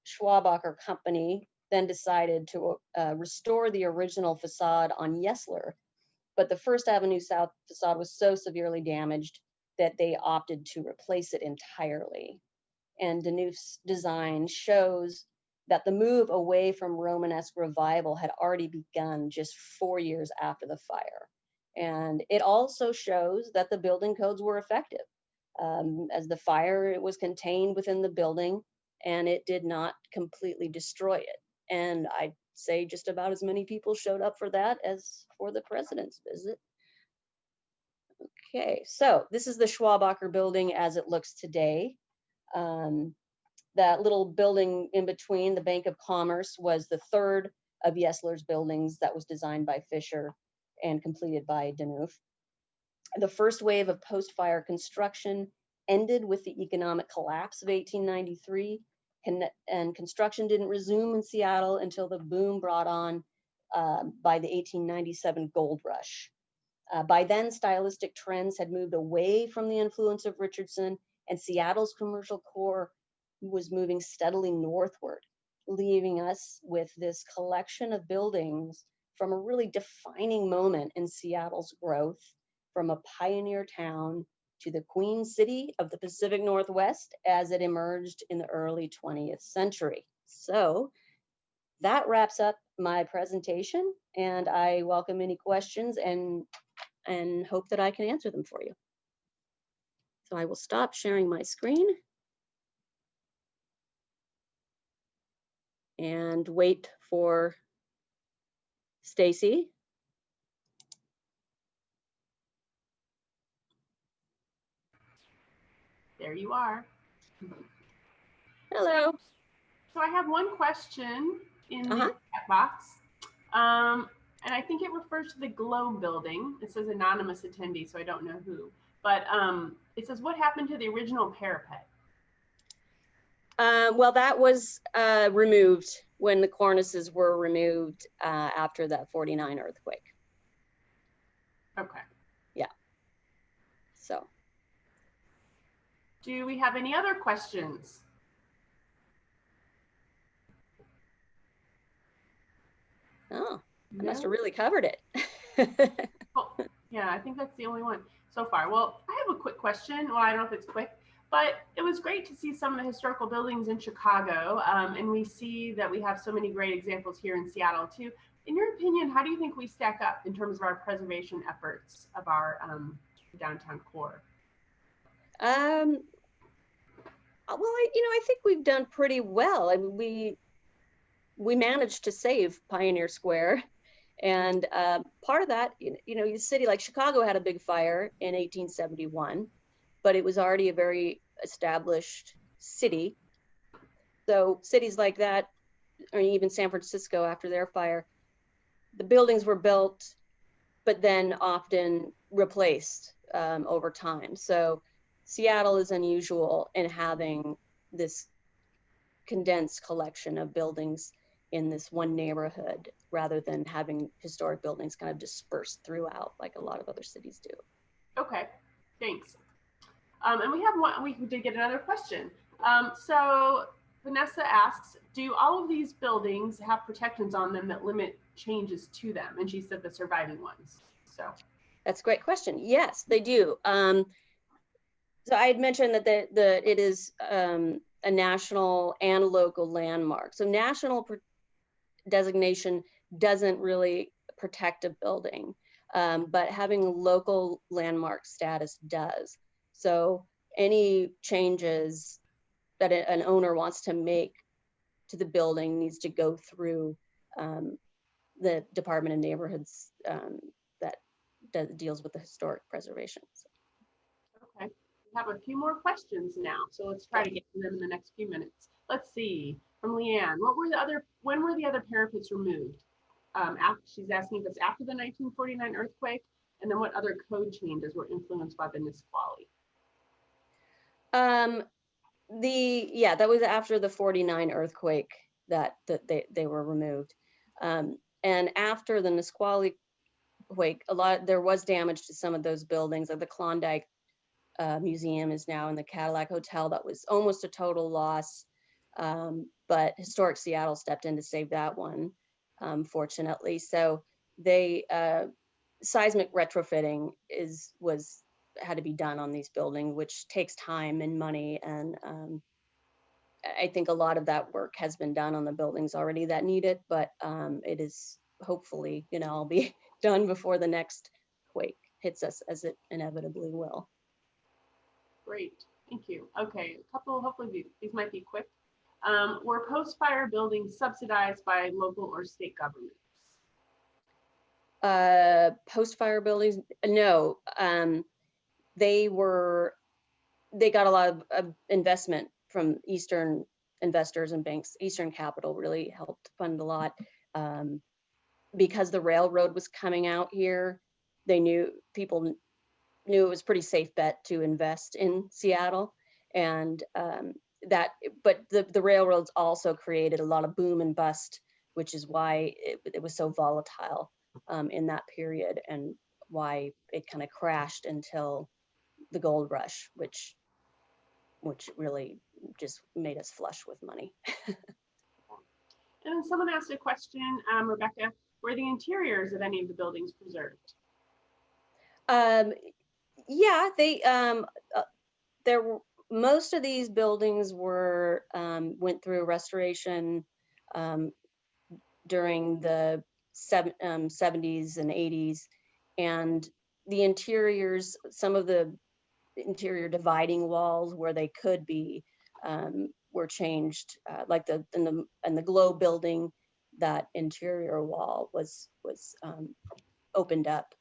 Speaker 2: Schwabacher company then decided to restore the original facade on Yesler, but the First Avenue South facade was so severely damaged that they opted to replace it entirely. And Deneuve's design shows that the move away from Romanesque revival had already begun just 4 years after the fire. And it also shows that the building codes were effective. As the fire was contained within the building and it did not completely destroy it. And I'd say just about as many people showed up for that as for the president's visit. Okay, so this is the Schwabacher building as it looks today. That little building in between, the Bank of Commerce, was the third of Yesler's buildings that was designed by Fisher and completed by Deneuve. The first wave of post-fire construction ended with the economic collapse of 1893, and construction didn't resume in Seattle until the boom brought on by the 1897 gold rush. By then, stylistic trends had moved away from the influence of Richardson, and Seattle's commercial core was moving steadily northward, leaving us with this collection of buildings from a really defining moment in Seattle's growth, from a pioneer town to the Queen City of the Pacific Northwest as it emerged in the early 20th century. So that wraps up my presentation, and I welcome any questions and hope that I can answer them for you. So I will stop sharing my screen and wait for Stacy.
Speaker 1: There you are.
Speaker 2: Hello.
Speaker 1: So I have one question in the chat box. And I think it refers to the Globe building. It says anonymous attendee, so I don't know who. But it says, what happened to the original parapet?
Speaker 2: Well, that was removed when the cornices were removed after that 49 earthquake.
Speaker 1: Okay.
Speaker 2: Yeah. So.
Speaker 1: Do we have any other questions?
Speaker 2: Oh, I
Speaker 1: No?
Speaker 2: must have really covered it.
Speaker 1: Oh, yeah, I think that's the only one so far. Well, I have a quick question. Well, I don't know if it's quick, but it was great to see some of the historical buildings in Chicago. And we see that we have so many great examples here in Seattle too. In your opinion, how do you think we stack up in terms of our preservation efforts of our downtown core?
Speaker 2: Well, I think we've done pretty well. I mean, we managed to save Pioneer Square, and part of that, the city like Chicago had a big fire in 1871, but it was already a very established city. So cities like that, or even San Francisco after their fire, the buildings were built, but then often replaced over time. So Seattle is unusual in having this condensed collection of buildings in this one neighborhood rather than having historic buildings kind of dispersed throughout like a lot of other cities do.
Speaker 1: Okay, thanks. And we have one, we did get another question. So Vanessa asks, do all of these buildings have protections on them that limit changes to them? And she said the surviving ones. So
Speaker 2: that's a great question. Yes, they do. So I had mentioned that it is a national and local landmark. So national designation doesn't really protect a building, but having local landmark status does. So any changes that an owner wants to make to the building needs to go through the Department of Neighborhoods that deals with the historic preservation. So.
Speaker 1: okay, we have a few more questions now, so let's try to get to them in the next few minutes. Let's see, from Leanne, when were the other parapets removed? She's asking if it's after the 1949 earthquake, and then what other code changes were influenced by the Nisqually?
Speaker 2: That was after the 49 earthquake that they were removed. And after the Nisqually quake, there was damage to some of those buildings. Like the Klondike Museum is now in the Cadillac Hotel. That was almost a total loss. But Historic Seattle stepped in to save that one, fortunately. So they seismic retrofitting had to be done on these buildings, which takes time and money. And I think a lot of that work has been done on the buildings already that need it, but it is hopefully, I'll be done before the next quake hits us, as it inevitably will.
Speaker 1: Great, thank you. Okay, a couple, hopefully these might be quick. Were post-fire buildings subsidized by local or state governments?
Speaker 2: Post-fire buildings, no. They got a lot of investment from Eastern investors and banks. Eastern Capital really helped fund a lot. Because the railroad was coming out here, people knew it was a pretty safe bet to invest in Seattle. And but the railroads also created a lot of boom and bust, which is why it was so volatile in that period, and why it kind of crashed until the gold rush, which really just made us flush with money.
Speaker 1: And then someone asked a question, Rebecca, were the interiors of any of the buildings preserved?
Speaker 2: Yeah, there were, most of these buildings went through restoration during the 70s and 80s, and the interiors, some of the interior dividing walls where they could be were changed, like in the Glow building, that interior wall was opened up.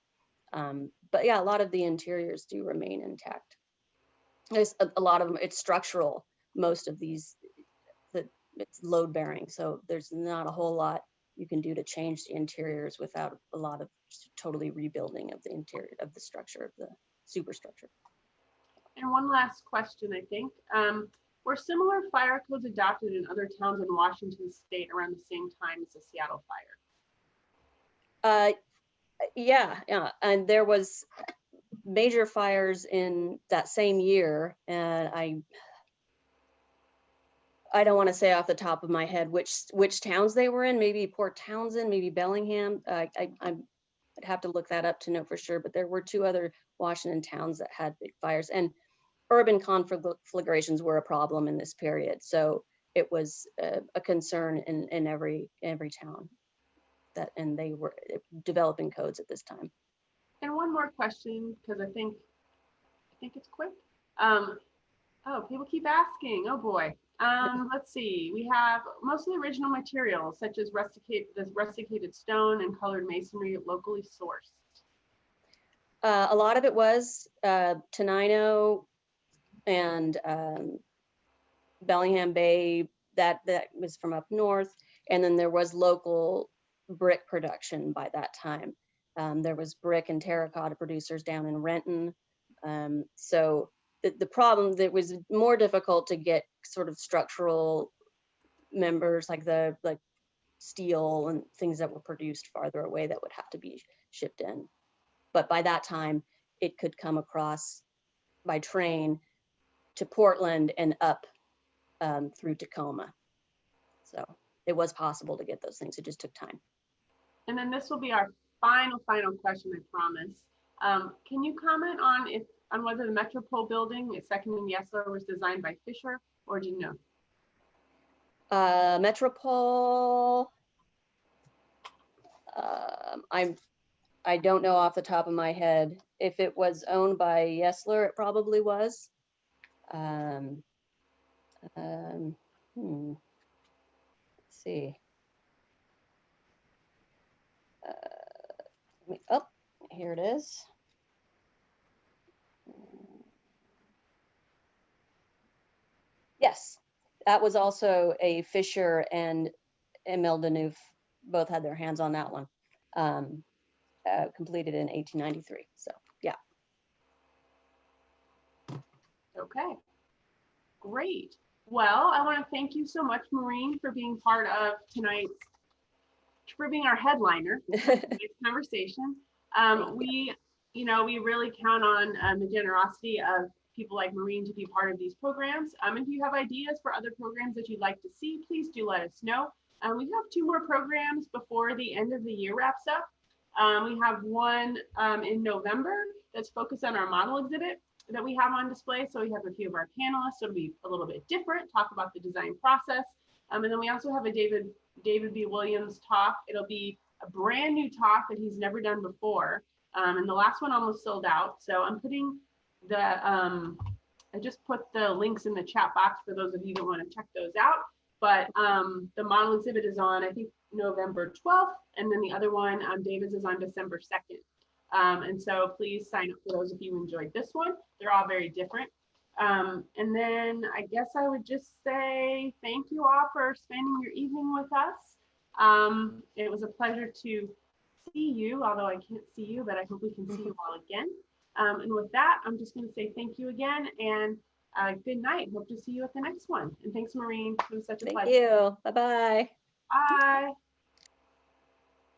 Speaker 2: But yeah, a lot of the interiors do remain intact. There's a lot of them, it's structural, most of these, it's load bearing, so there's not a whole lot you can do to change the interiors without a lot of totally rebuilding of the interior of the structure of the superstructure.
Speaker 1: And one last question, I think. Were similar fire codes adopted in other towns in Washington state around the same time as the Seattle fire?
Speaker 2: Yeah, and there was major fires in that same year, and I don't want to say off the top of my head which towns they were in, maybe Port Townsend, maybe Bellingham. I'd have to look that up to know for sure, but there were 2 other Washington towns that had big fires, and urban conflagrations were a problem in this period. So it was a concern in every town and they were developing codes at this time.
Speaker 1: And one more question, because I think it's quick. Oh, people keep asking. Oh boy. Let's see. We have mostly original materials such as rusticated stone and colored masonry locally sourced.
Speaker 2: A lot of it was Tenino and Bellingham Bay. That was from up north, and then there was local brick production by that time. There was brick and terracotta producers down in Renton. So the problem, that was more difficult to get sort of structural members, like steel and things that were produced farther away that would have to be shipped in. But by that time, it could come across by train to Portland and up through Tacoma. So it was possible to get those things. It just took time.
Speaker 1: And then this will be our final question, I promise. Can you comment on whether the Metropole building, its second in Yesler, was designed by Fisher, or do you know?
Speaker 2: Metropole, I don't know off the top of my head. If it was owned by Yesler, it probably was. Let's see. Oh, here it is. Yes, that was also a Fisher and Emile Deneuve both had their hands on that one. Completed in 1893. So yeah.
Speaker 1: Okay, great. Well, I want to thank you so much, Maureen, for being part of for being our headliner for tonight's conversation. We really count on the generosity of people like Maureen to be part of these programs. If you have ideas for other programs that you'd like to see, please do let us know. We have 2 more programs before the end of the year wraps up. We have one in November that's focused on our model exhibit that we have on display. So we have a few of our panelists. So it'll be a little bit different, talk about the design process. And then we also have a David B. Williams talk. It'll be a brand new talk that he's never done before. And the last one almost sold out. So I'm putting I just put the links in the chat box for those of you that want to check those out. But the model exhibit is on, I think, November 12th. And then the other one, David's, is on December 2nd. And so please sign up for those if you enjoyed this one. They're all very different. And then I guess I would just say thank you all for spending your evening with us. It was a pleasure to see you, although I can't see you, but I hope we can see you all again. And with that, I'm just going to say thank you again and good night. Hope to see you at the next one. And thanks, Maureen. It was such a pleasure.
Speaker 2: Thank you. Bye-bye.
Speaker 1: Bye.